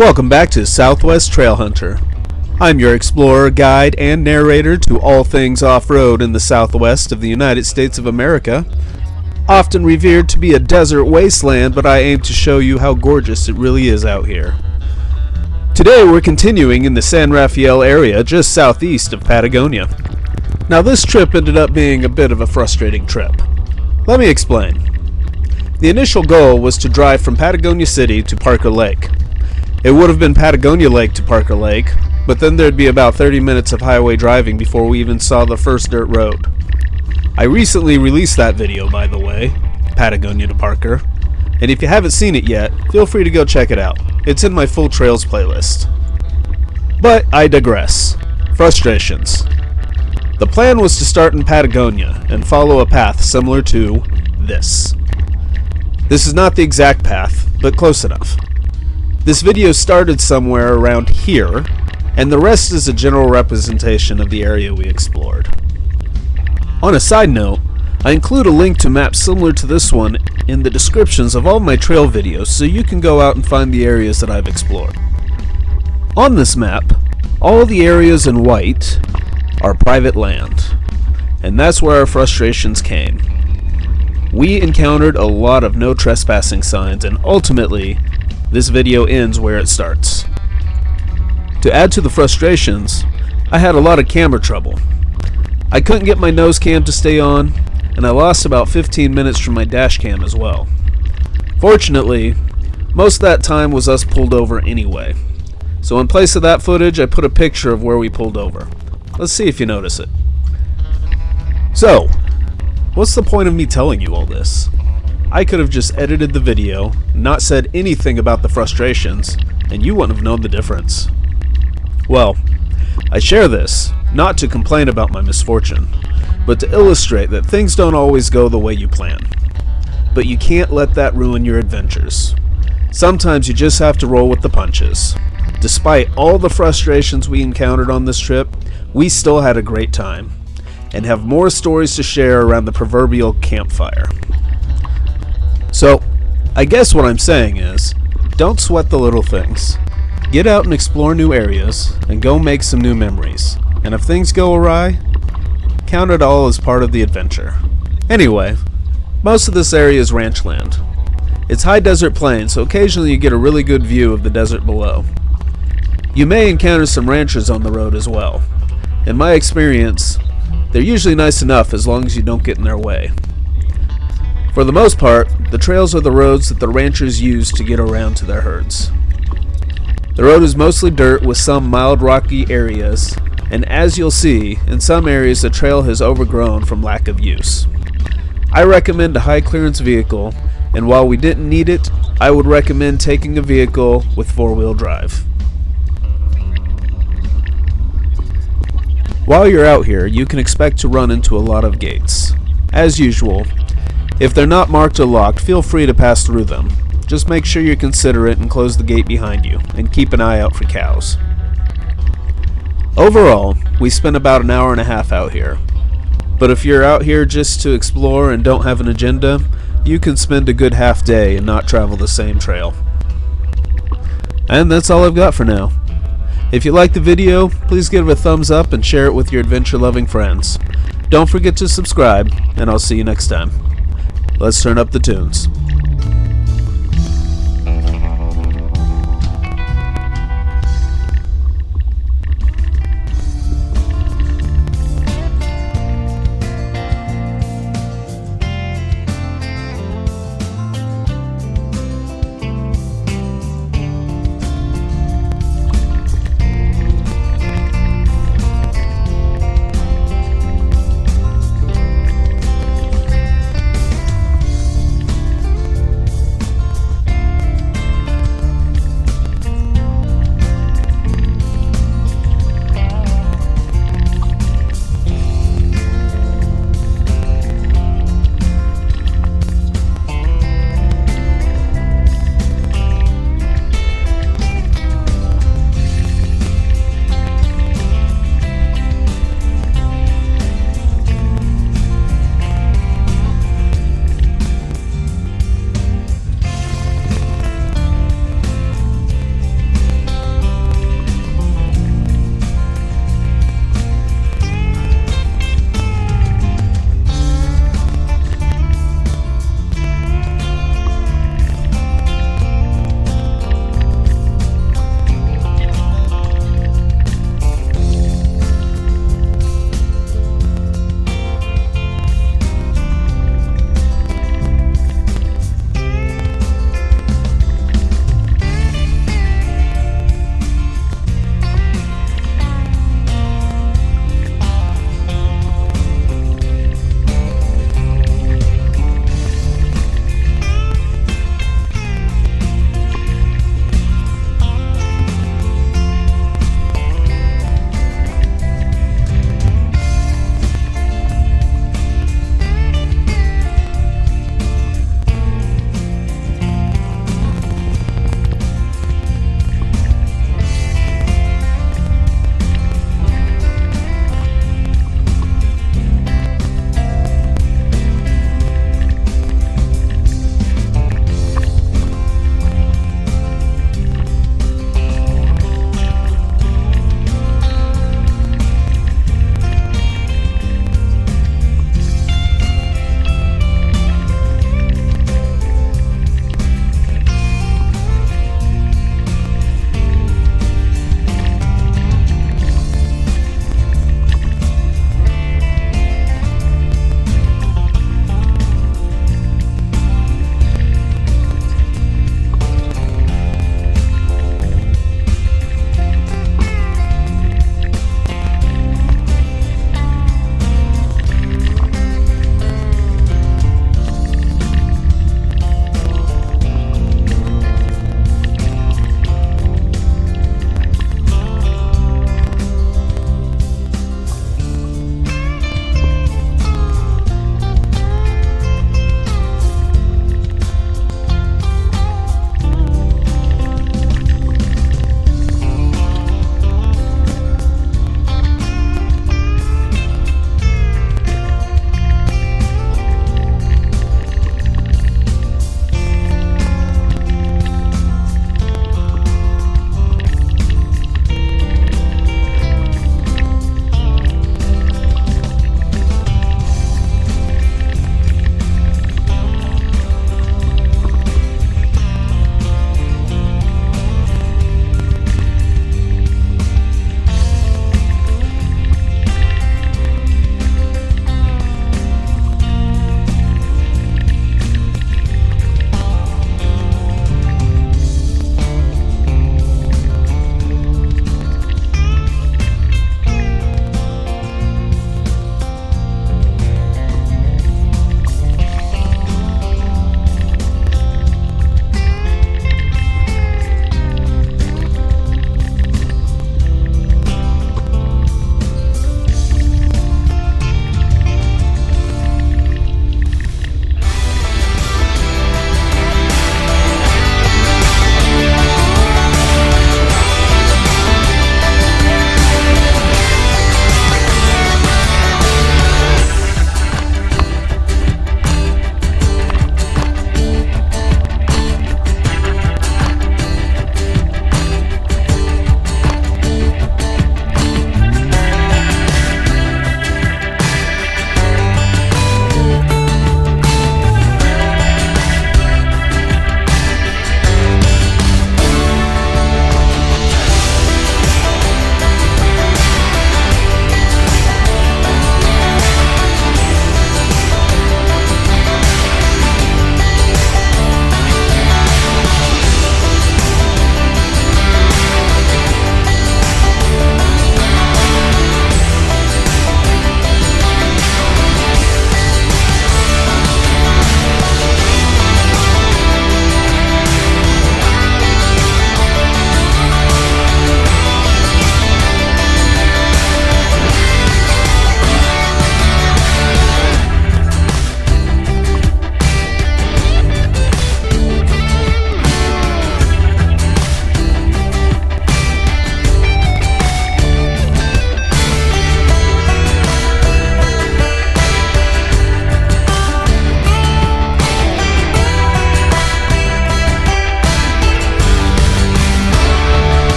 Welcome back to Southwest Trail Hunter. I'm your explorer, guide, and narrator to all things off-road in the southwest of the United States of America. Often revered to be a desert wasteland, but I aim to show you how gorgeous it really is out here. Today we're continuing in the San Rafael area just southeast of Patagonia. Now this trip ended up being a bit of a frustrating trip. Let me explain. The initial goal was to drive from Patagonia City to Parker Lake. It would have been Patagonia Lake to Parker Lake, but then there'd be about 30 minutes of highway driving before we even saw the first dirt road. I recently released that video, by the way, Patagonia to Parker, and if you haven't seen it yet, feel free to go check it out. It's in my full trails playlist. But I digress. Frustrations. The plan was to start in Patagonia and follow a path similar to this. This is not the exact path, but close enough. This video started somewhere around here, and the rest is a general representation of the area we explored. On a side note, I include a link to maps similar to this one in the descriptions of all my trail videos so you can go out and find the areas that I've explored. On this map, all the areas in white are private land, and that's where our frustrations came. We encountered a lot of no trespassing signs, and ultimately, this video ends where it starts. To add to the frustrations, I had a lot of camera trouble. I couldn't get my nose cam to stay on, and I lost about 15 minutes from my dash cam as well. Fortunately, most of that time was us pulled over anyway. So in place of that footage, I put a picture of where we pulled over. Let's see if you notice it. So, what's the point of me telling you all this? I could have just edited the video, not said anything about the frustrations, and you wouldn't have known the difference. Well, I share this, not to complain about my misfortune, but to illustrate that things don't always go the way you plan. But you can't let that ruin your adventures. Sometimes you just have to roll with the punches. Despite all the frustrations we encountered on this trip, we still had a great time, and have more stories to share around the proverbial campfire. So, I guess what I'm saying is, don't sweat the little things. Get out and explore new areas, and go make some new memories. And if things go awry, count it all as part of the adventure. Anyway, most of this area is ranch land. It's high desert plain, so occasionally you get a really good view of the desert below. You may encounter some ranchers on the road as well. In my experience, they're usually nice enough as long as you don't get in their way. For the most part, the trails are the roads that the ranchers use to get around to their herds. The road is mostly dirt with some mild rocky areas, and as you'll see, in some areas the trail has overgrown from lack of use. I recommend a high clearance vehicle, and while we didn't need it, I would recommend taking a vehicle with four-wheel drive. While you're out here, you can expect to run into a lot of gates. As usual, if they're not marked or locked, feel free to pass through them. Just make sure you're considerate and close the gate behind you, and keep an eye out for cows. Overall, we spent about an hour and a half out here. But if you're out here just to explore and don't have an agenda, you can spend a good half day and not travel the same trail. And that's all I've got for now. If you liked the video, please give it a thumbs up and share it with your adventure-loving friends. Don't forget to subscribe, and I'll see you next time. Let's turn up the tunes.